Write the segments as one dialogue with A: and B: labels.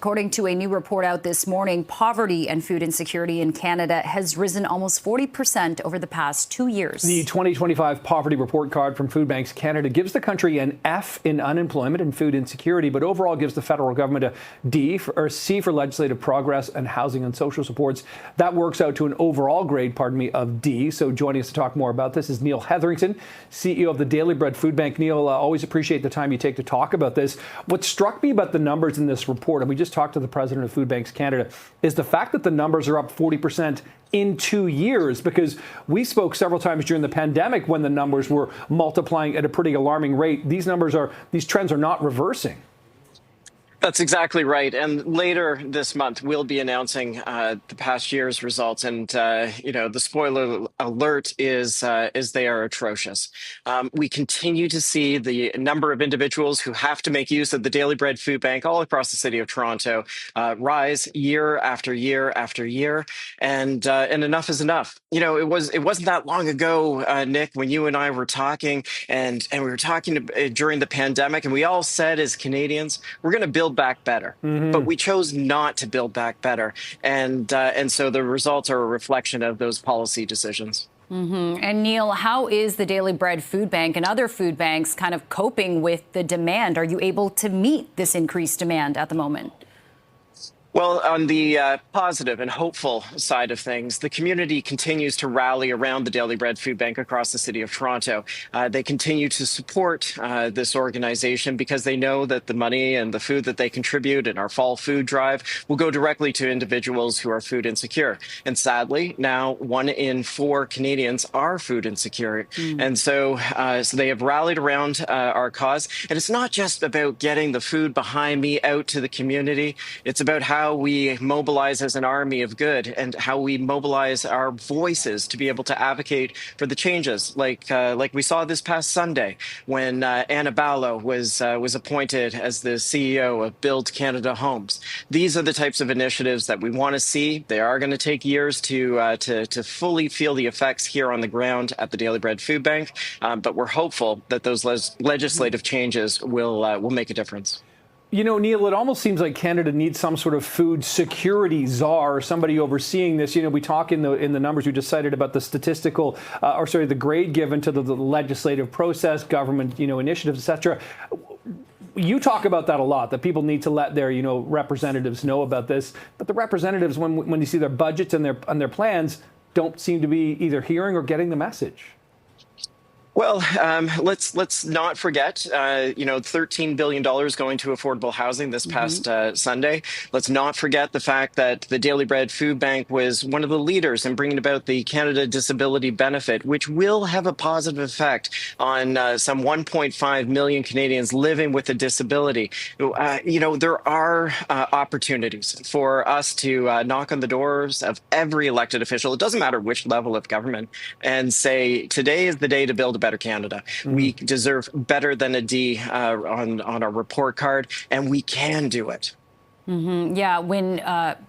A: according to a new report out this morning, poverty and food insecurity in Canada has risen almost 40% over the past 2 years.
B: The 2025 Poverty Report Card from Food Banks Canada gives the country an F in unemployment and food insecurity, but overall gives the federal government a C for legislative progress and housing and social supports. That works out to an overall grade, of D. So joining us to talk more about this is Neil Hetherington, CEO of the Daily Bread Food Bank. Neil, always appreciate the time you take to talk about this. What struck me about the numbers in this report, and we just talked to the president of Food Banks Canada, is the fact that the numbers are up 40% in 2 years, because we spoke several times during the pandemic when the numbers were multiplying at a pretty alarming rate. These trends are not reversing.
C: That's exactly right. And later this month, we'll be announcing the past year's results. And, the spoiler alert is they are atrocious. We continue to see the number of individuals who have to make use of the Daily Bread Food Bank all across the city of Toronto rise year after year after year. And enough is enough. It wasn't that long ago, Nick, when you and I were talking and we were talking during the pandemic, and we all said as Canadians, we're going to build back better, but we chose not to build back better, and so the results are a reflection of those policy decisions.
A: And Neil, how is the Daily Bread Food Bank and other food banks kind of coping with the demand? Are you able to meet this increased demand at the moment?
C: Well, on the positive and hopeful side of things, the community continues to rally around the Daily Bread Food Bank across the city of Toronto. They continue to support this organization because they know that the money and the food that they contribute in our fall food drive will go directly to individuals who are food insecure. And sadly, now 1 in 4 Canadians are food insecure. And so they have rallied around our cause. And it's not just about getting the food behind me out to the community. It's about how we mobilize as an army of good and how we mobilize our voices to be able to advocate for the changes, like we saw this past Sunday when Anna Ballo was appointed as the CEO of Build Canada Homes. These are the types of initiatives that we want to see. They are going to take years to fully feel the effects here on the ground at the Daily Bread Food Bank, but we're hopeful that those legislative changes will make a difference.
B: Neil, it almost seems like Canada needs some sort of food security czar, somebody overseeing this. We talk in the numbers you just cited about the the grade given to the legislative process, government, initiatives, etc. You talk about that a lot, that people need to let their, representatives know about this. But the representatives, when you see their budgets and their plans, don't seem to be either hearing or getting the message.
C: Well, let's not forget, $13 billion going to affordable housing this past Sunday. Let's not forget the fact that the Daily Bread Food Bank was one of the leaders in bringing about the Canada Disability Benefit, which will have a positive effect on some 1.5 million Canadians living with a disability. There are opportunities for us to knock on the doors of every elected official. It doesn't matter which level of government, and say, today is the day to build a better Canada. We deserve better than a D on our report card, and we can do it.
A: Yeah, when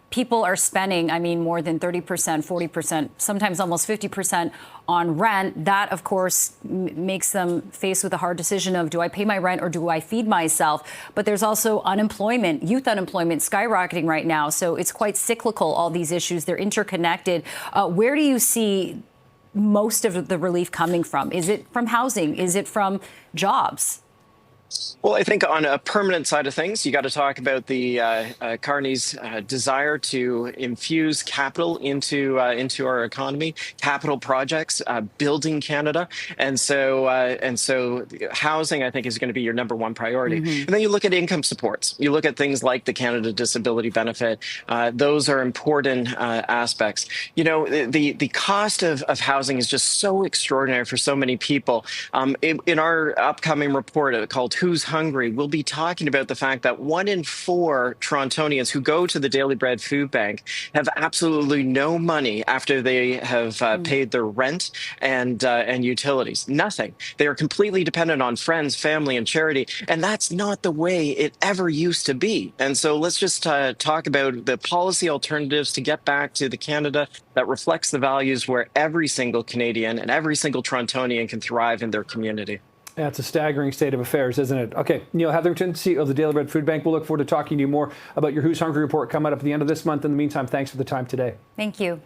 A: people are spending, more than 30%, 40%, sometimes almost 50% on rent, that, of course, makes them faced with a hard decision of, do I pay my rent or do I feed myself? But there's also unemployment, youth unemployment skyrocketing right now. So it's quite cyclical, all these issues. They're interconnected. Where do you see most of the relief coming from? Is it from housing? Is it from jobs?
C: Well, I think on a permanent side of things, you got to talk about the Carney's desire to infuse capital into our economy, capital projects, building Canada, and so housing, I think, is going to be your number one priority. And then you look at income supports. You look at things like the Canada Disability Benefit. Those are important aspects. The cost of housing is just so extraordinary for so many people. In our upcoming report called Who's Hungry, we'll be talking about the fact that 1 in 4 Torontonians who go to the Daily Bread Food Bank have absolutely no money after they have paid their rent and utilities. Nothing. They are completely dependent on friends, family, and charity, and that's not the way it ever used to be. And so let's just talk about the policy alternatives to get back to the Canada that reflects the values where every single Canadian and every single Torontonian can thrive in their community.
B: That's a staggering state of affairs, isn't it? Okay, Neil Hetherington, CEO of the Daily Bread Food Bank. We'll look forward to talking to you more about your Who's Hungry report coming up at the end of this month. In the meantime, thanks for the time today.
A: Thank you.